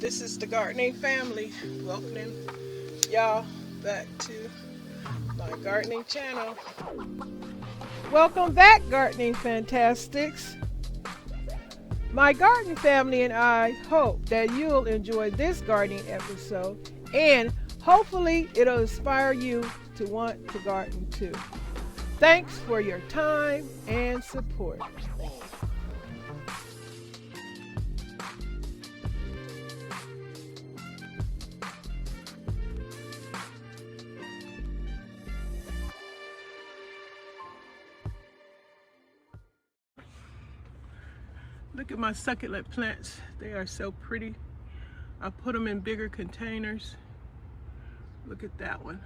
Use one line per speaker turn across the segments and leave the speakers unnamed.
This is the gardening family. Welcoming y'all back to my gardening channel. Welcome back, gardening fantastics. My garden family and I hope that you'll enjoy this gardening episode, and hopefully it'll inspire you to want to garden too. Thanks for your time and support. Look at my succulent plants. They are so pretty. I put them in bigger containers. Look at that one.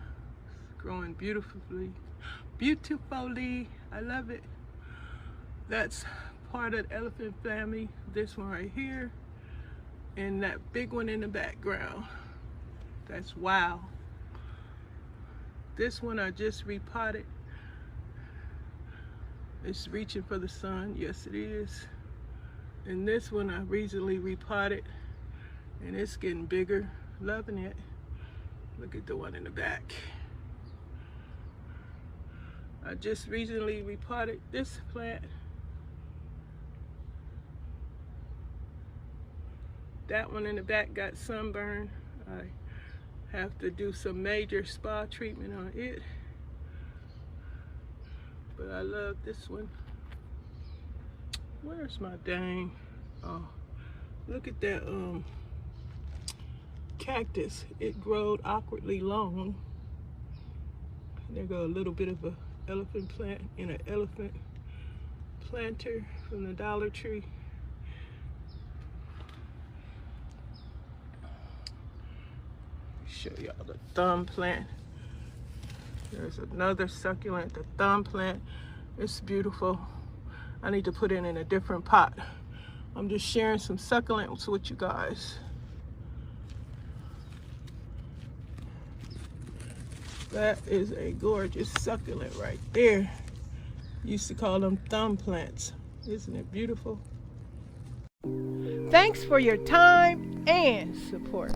It's growing beautifully. I love it. That's part of the elephant family. This one right here. And that big one in the background. That's wow. This one I just repotted. It's reaching for the sun. Yes, it is. And this one I recently repotted, and it's getting bigger. Loving it. Look at the one in the back. I just recently repotted this plant. That one in the back got sunburn. I have to do some major spa treatment on it. But I love this one. Where's my dang? Oh, look at that cactus. It growed awkwardly long. There go a little bit of a elephant plant in an elephant planter from the Dollar Tree. Show y'all the thumb plant. There's another succulent, the thumb plant. It's beautiful. I need to put it in a different pot. I'm just sharing some succulents with you guys. That is a gorgeous succulent right there. Used to call them thumb plants. Isn't it beautiful? Thanks for your time and support.